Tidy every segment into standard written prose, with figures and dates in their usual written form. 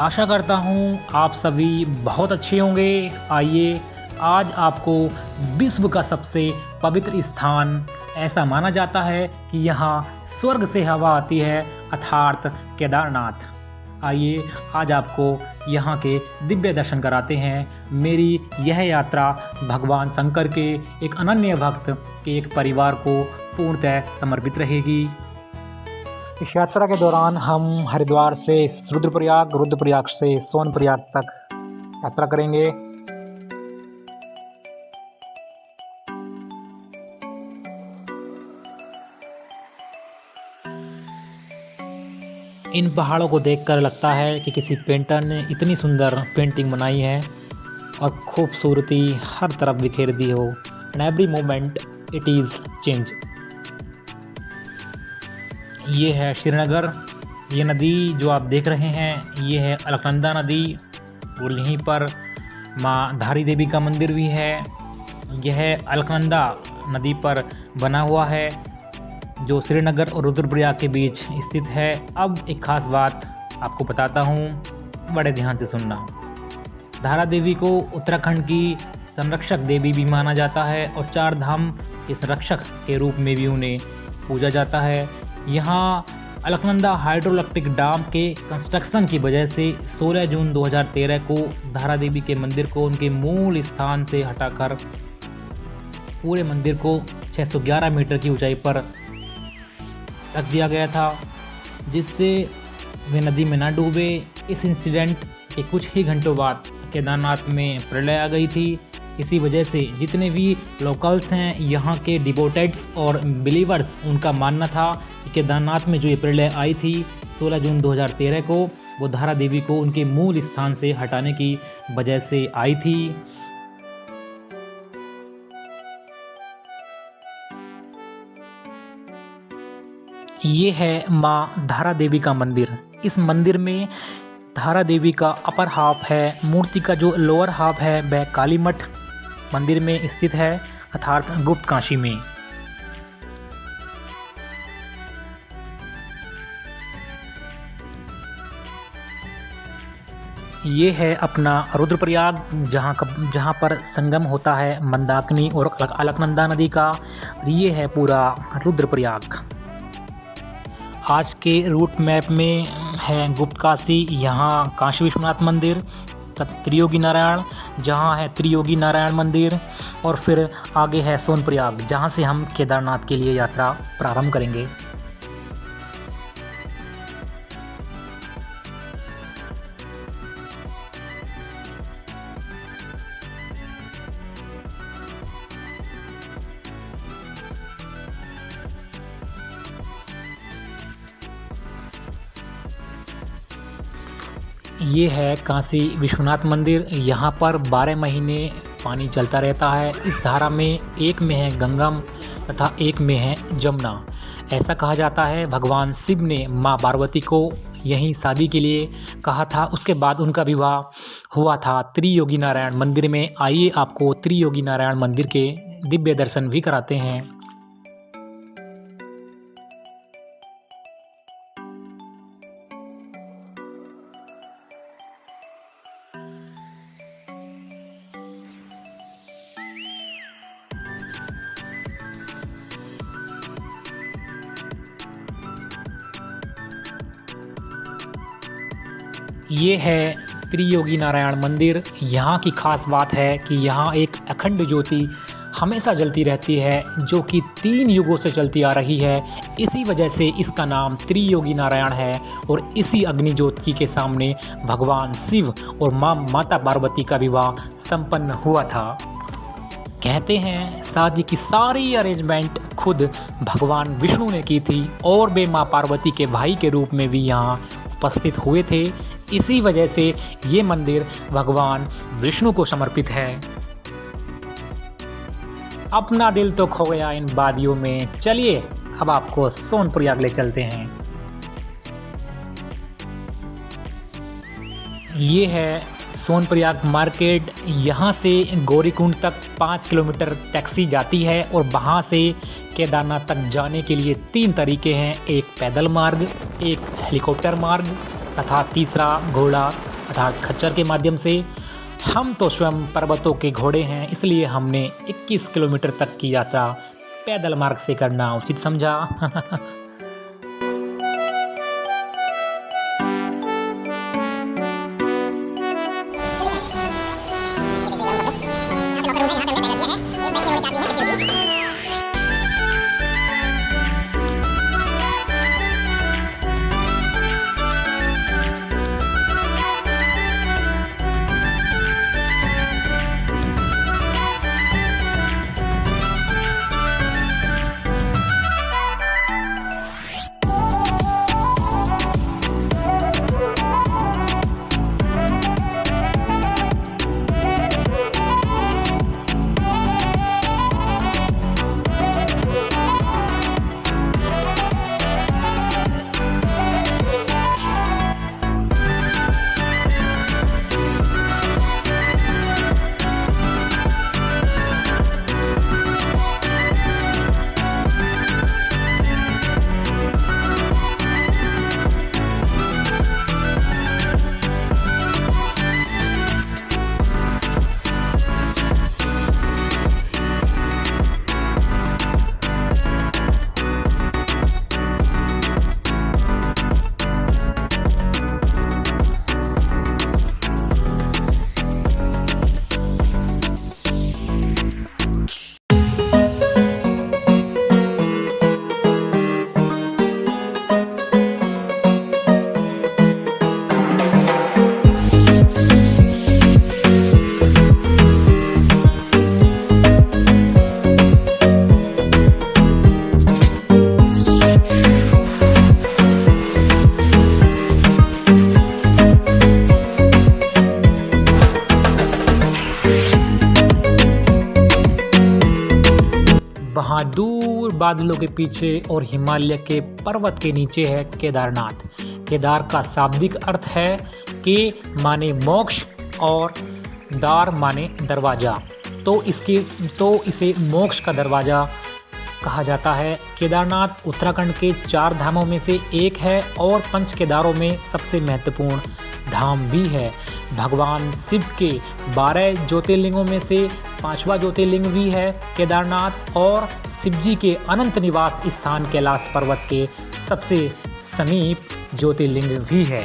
आशा करता हूँ आप सभी बहुत अच्छे होंगे। आइए आज आपको विश्व का सबसे पवित्र स्थान ऐसा माना जाता है कि यहाँ स्वर्ग से हवा आती है, अर्थात केदारनाथ। आइए आज आपको यहाँ के दिव्य दर्शन कराते हैं। मेरी यह यात्रा भगवान शंकर के एक अनन्य भक्त के एक परिवार को पूर्णतः समर्पित रहेगी। इस यात्रा के दौरान हम हरिद्वार से रुद्रप्रयाग से सोनप्रयाग तक यात्रा करेंगे। इन पहाड़ों को देखकर लगता है कि किसी पेंटर ने इतनी सुंदर पेंटिंग बनाई है और खूबसूरती हर तरफ बिखेर दी हो। And every moment it is change. ये है श्रीनगर। ये नदी जो आप देख रहे हैं ये है अलकनंदा नदी और यहीं पर माँ धारी देवी का मंदिर भी है। यह अलकनंदा नदी पर बना हुआ है जो श्रीनगर और रुद्रप्रयाग के बीच स्थित है। अब एक खास बात आपको बताता हूँ, बड़े ध्यान से सुनना। धारा देवी को उत्तराखंड की संरक्षक देवी भी माना जाता है और चार धाम के संरक्षक के रूप में भी उन्हें पूजा जाता है। यहाँ अलकनंदा हाइड्रोइलेक्ट्रिक डैम के कंस्ट्रक्शन की वजह से 16 जून 2013 को धारा देवी के मंदिर को उनके मूल स्थान से हटाकर पूरे मंदिर को 611 मीटर की ऊंचाई पर रख दिया गया था, जिससे वे नदी में ना डूबे। इस इंसिडेंट के कुछ ही घंटों बाद केदारनाथ में प्रलय आ गई थी। इसी वजह से जितने भी लोकल्स हैं, यहाँ के डिवोटेड्स और बिलीवर्स, उनका मानना था कि केदारनाथ में जो ये प्रलय आई थी 16 जून 2013 को, वो धारा देवी को उनके मूल स्थान से हटाने की वजह से आई थी। ये है माँ धारा देवी का मंदिर। इस मंदिर में धारा देवी का अपर हाफ है, मूर्ति का जो लोअर हाफ है वह कालीमठ मंदिर में स्थित है, अर्थात गुप्त काशी में। ये है अपना रुद्रप्रयाग, जहाँ पर संगम होता है मंदाकिनी और अलकनंदा नदी का। ये है पूरा रुद्रप्रयाग। आज के रूट मैप में है गुप्त काशी, यहाँ काशी विश्वनाथ मंदिर, त्रियोगी नारायण, जहाँ है त्रियोगी नारायण मंदिर, और फिर आगे है सोनप्रयाग, जहाँ से हम केदारनाथ के लिए यात्रा प्रारंभ करेंगे। ये है काशी विश्वनाथ मंदिर। यहाँ पर 12 महीने पानी चलता रहता है। इस धारा में एक में है गंगम तथा एक में है जमुना। ऐसा कहा जाता है भगवान शिव ने माँ पार्वती को यहीं शादी के लिए कहा था। उसके बाद उनका विवाह हुआ था त्रियोगी नारायण मंदिर में। आइए आपको त्रियोगी नारायण मंदिर के दिव्य दर्शन भी कराते हैं। ये है त्रियोगी नारायण मंदिर। यहाँ की खास बात है कि यहाँ एक अखंड ज्योति हमेशा जलती रहती है, जो कि 3 युगों से चलती आ रही है। इसी वजह से इसका नाम त्रियोगी नारायण है। और इसी अग्नि ज्योति के सामने भगवान शिव और माता पार्वती का विवाह संपन्न हुआ था। कहते हैं शादी की सारी अरेंजमेंट खुद भगवान विष्णु ने की थी और वे माँ पार्वती के भाई के रूप में भी यहाँ उपस्थित हुए थे। इसी वजह से ये मंदिर भगवान विष्णु को समर्पित है। अपना दिल तो खो गया इन वादियों में, चलिए अब आपको सोनप्रयाग ले चलते हैं। ये है सोनप्रयाग मार्केट। यहाँ से गौरीकुंड तक 5 किलोमीटर टैक्सी जाती है और वहाँ से केदारनाथ तक जाने के लिए 3 तरीके हैं, एक पैदल मार्ग, एक हेलीकॉप्टर मार्ग तथा तीसरा घोड़ा अर्थात खच्चर के माध्यम से। हम तो स्वयं पर्वतों के घोड़े हैं, इसलिए हमने 21 किलोमीटर तक की यात्रा पैदल मार्ग से करना उचित समझा। वहाँ दूर बादलों के पीछे और हिमालय के पर्वत के नीचे है केदारनाथ। केदार का शाब्दिक अर्थ है के माने मोक्ष और दार माने दरवाजा, तो इसे मोक्ष का दरवाजा कहा जाता है। केदारनाथ उत्तराखंड के 4 धामों में से एक है और 5 केदारों में सबसे महत्वपूर्ण धाम भी है। भगवान शिव के 12 ज्योतिर्लिंगों में से 5वां ज्योतिर्लिंग भी है केदारनाथ, और शिव जी के अनंत निवास स्थान कैलाश पर्वत के सबसे समीप ज्योतिर्लिंग भी है।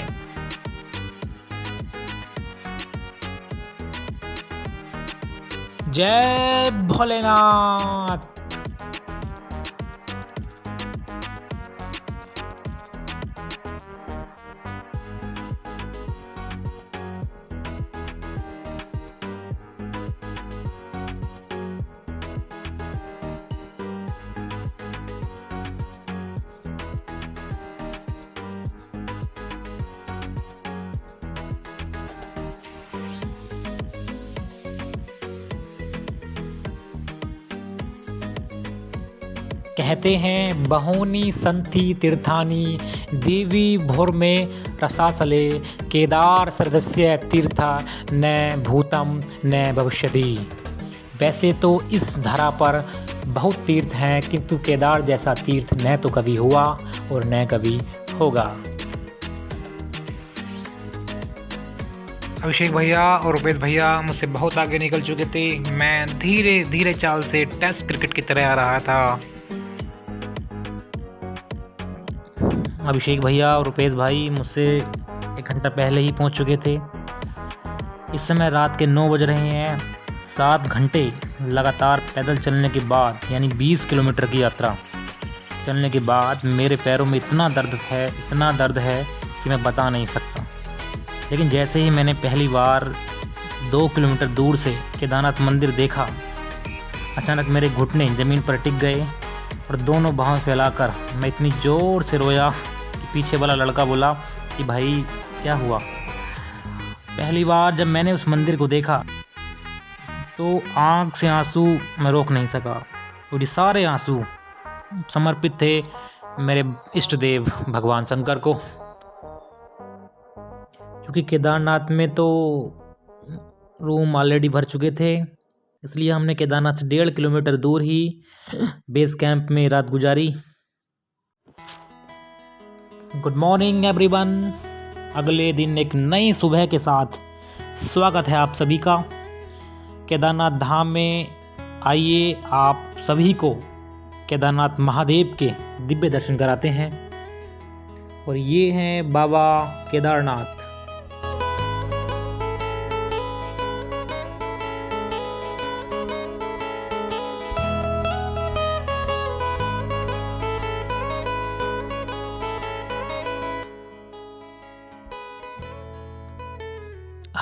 जय भोलेनाथ। कहते हैं बहूनि सन्ति तीर्थानि देवी भोर में रसासले, केदार सदस्य तीर्थ न भूतम न भविष्यति। वैसे तो इस धरा पर बहुत तीर्थ हैं, किंतु केदार जैसा तीर्थ न तो कभी हुआ और न कभी होगा। अभिषेक भैया और रुपेश भैया मुझसे बहुत आगे निकल चुके थे। मैं धीरे धीरे चाल से टेस्ट क्रिकेट की तरह आ रहा था। अभिषेक भैया और रुपेश भाई मुझसे 1 घंटा पहले ही पहुंच चुके थे। इस समय रात के 9 बज रहे हैं। 7 घंटे लगातार पैदल चलने के बाद, यानी 20 किलोमीटर की यात्रा चलने के बाद मेरे पैरों में इतना दर्द है कि मैं बता नहीं सकता। लेकिन जैसे ही मैंने पहली बार 2 किलोमीटर दूर से केदारनाथ मंदिर देखा, अचानक मेरे घुटने ज़मीन पर टिक गए और दोनों बाहों फैलाकर मैं इतनी ज़ोर से रोया कि पीछे वाला लड़का बोला कि भाई क्या हुआ। पहली बार जब मैंने उस मंदिर को देखा तो आँख से आंसू मैं रोक नहीं सका, और ये सारे आंसू समर्पित थे मेरे इष्ट देव भगवान शंकर को। क्योंकि केदारनाथ में तो रूम ऑलरेडी भर चुके थे, इसलिए हमने केदारनाथ से 1.5 किलोमीटर दूर ही बेस कैंप में रात गुजारी। Good morning everyone. अगले दिन एक नई सुबह के साथ स्वागत है आप सभी का केदारनाथ धाम में। आइए आप सभी को केदारनाथ महादेव के दिव्य दर्शन कराते हैं। और ये हैं बाबा केदारनाथ।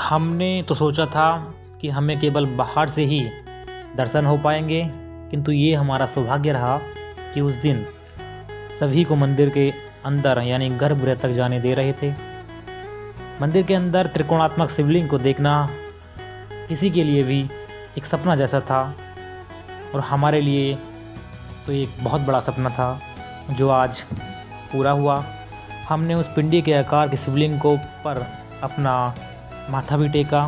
हमने तो सोचा था कि हमें केवल बाहर से ही दर्शन हो पाएंगे, किंतु ये हमारा सौभाग्य रहा कि उस दिन सभी को मंदिर के अंदर यानी गर्भगृह तक जाने दे रहे थे। मंदिर के अंदर त्रिकोणात्मक शिवलिंग को देखना किसी के लिए भी एक सपना जैसा था, और हमारे लिए तो एक बहुत बड़ा सपना था जो आज पूरा हुआ। हमने उस पिंडी के आकार के शिवलिंग को पर अपना माथा भी टेका।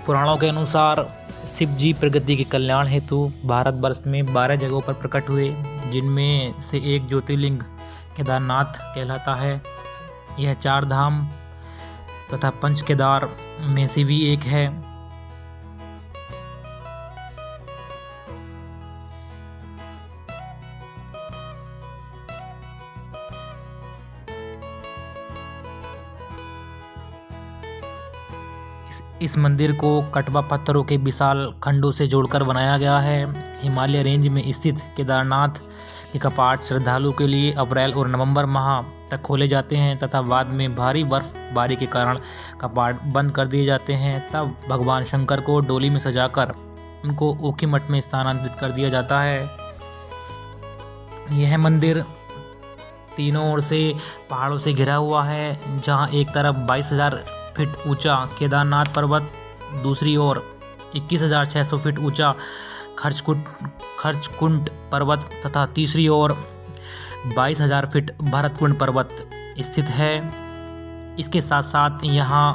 पुराणों के अनुसार शिव जी प्रगति के कल्याण हेतु भारतवर्ष में 12 जगहों पर प्रकट हुए, जिनमें से एक ज्योतिर्लिंग केदारनाथ कहलाता है। यह 4 धाम तथा पंच केदार में से भी एक है। इस मंदिर को कटवा पत्थरों के विशाल खंडों से जोड़कर बनाया गया है। हिमालय रेंज में स्थित केदारनाथ के कपाट श्रद्धालुओं के लिए अप्रैल और नवंबर माह तक खोले जाते हैं तथा बाद में भारी बर्फबारी के कारण कपाट बंद कर दिए जाते हैं। तब भगवान शंकर को डोली में सजाकर उनको ओखी मठ में स्थानांतरित कर दिया जाता है। यह मंदिर तीनों ओर से पहाड़ों से घिरा हुआ है, जहां एक तरफ 22,000 फीट ऊंचा केदारनाथ पर्वत, दूसरी ओर 21,600 फीट ऊंचा खर्चकुंड पर्वत तथा तीसरी ओर 22,000 फीट भरतकुंड पर्वत स्थित है। इसके साथ साथ यहाँ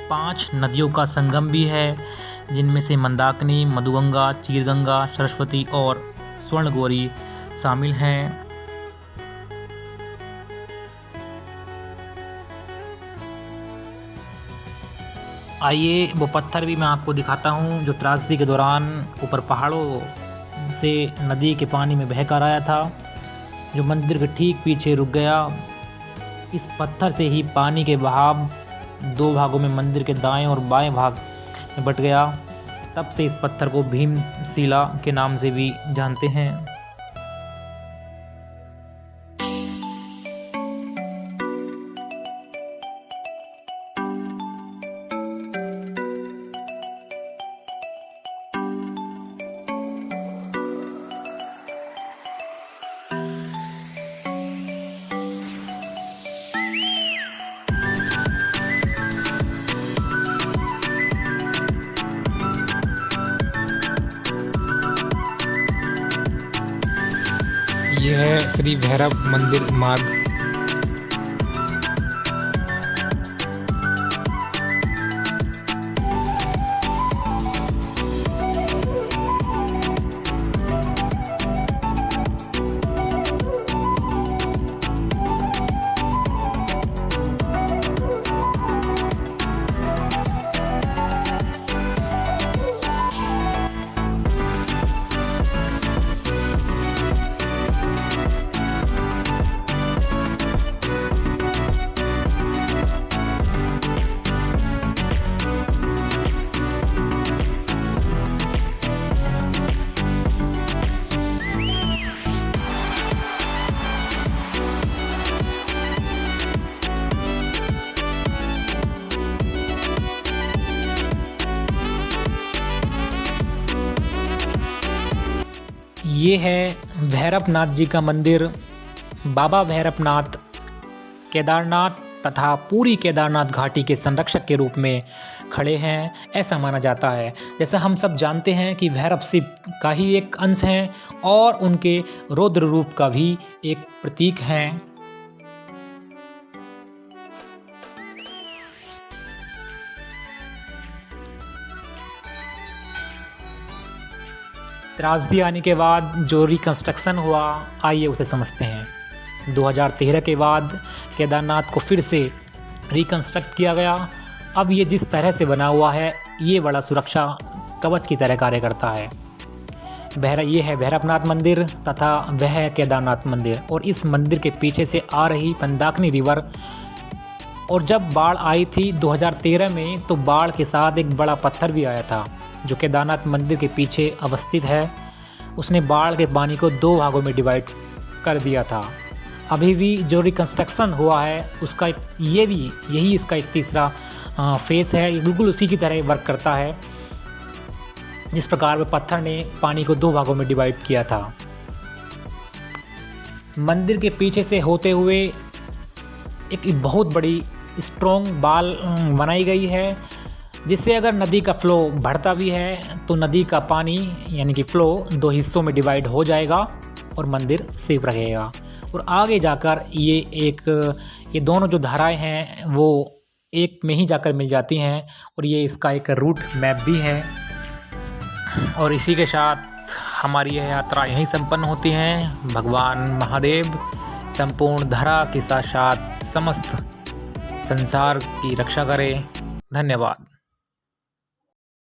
5 नदियों का संगम भी है, जिनमें से मंदाकिनी, मधुगंगा, चीरगंगा, सरस्वती और स्वर्णगौरी शामिल हैं। आइए वो पत्थर भी मैं आपको दिखाता हूँ जो त्रासदी के दौरान ऊपर पहाड़ों से नदी के पानी में बहकर आया था, जो मंदिर के ठीक पीछे रुक गया। इस पत्थर से ही पानी के बहाव 2 भागों में मंदिर के दाएं और बाएं भाग में बट गया। तब से इस पत्थर को भीमशिला के नाम से भी जानते हैं। यह है श्री भैरव मंदिर मार्ग। ये है भैरवनाथ जी का मंदिर। बाबा भैरवनाथ केदारनाथ तथा पूरी केदारनाथ घाटी के संरक्षक के रूप में खड़े हैं, ऐसा माना जाता है। जैसा हम सब जानते हैं कि भैरव शिव का ही एक अंश हैं और उनके रौद्र रूप का भी एक प्रतीक हैं। त्रासदी आने के बाद जो रिकंस्ट्रक्शन हुआ, आइए उसे समझते हैं। 2013 के बाद केदारनाथ को फिर से रिकंस्ट्रक्ट किया गया। अब ये जिस तरह से बना हुआ है, ये बड़ा सुरक्षा कवच की तरह कार्य करता है। ये है भैरवनाथ मंदिर तथा वह है केदारनाथ मंदिर, और इस मंदिर के पीछे से आ रही मंदाकिनी रिवर। और जब बाढ़ आई थी 2013 में, तो बाढ़ के साथ एक बड़ा पत्थर भी आया था जो केदारनाथ मंदिर के पीछे अवस्थित है। उसने बाढ़ के पानी को 2 भागों में डिवाइड कर दिया था। अभी भी जो रिकंस्ट्रक्शन हुआ है उसका यही इसका एक तीसरा फेस है। ये बिल्कुल उसी की तरह वर्क करता है जिस प्रकार में पत्थर ने पानी को 2 भागों में डिवाइड किया था। मंदिर के पीछे से होते हुए एक बहुत बड़ी स्ट्रॉन्ग बाल बनाई गई है, जिससे अगर नदी का फ्लो बढ़ता भी है तो नदी का पानी यानी कि फ्लो 2 हिस्सों में डिवाइड हो जाएगा और मंदिर सेफ रहेगा। और आगे जाकर ये दोनों जो धाराएं हैं वो एक में ही जाकर मिल जाती हैं, और ये इसका एक रूट मैप भी है। और इसी के साथ हमारी यह यात्रा यहीं संपन्न होती है। भगवान महादेव संपूर्ण धरा के साथ साथ समस्त संसार की रक्षा करें। धन्यवाद।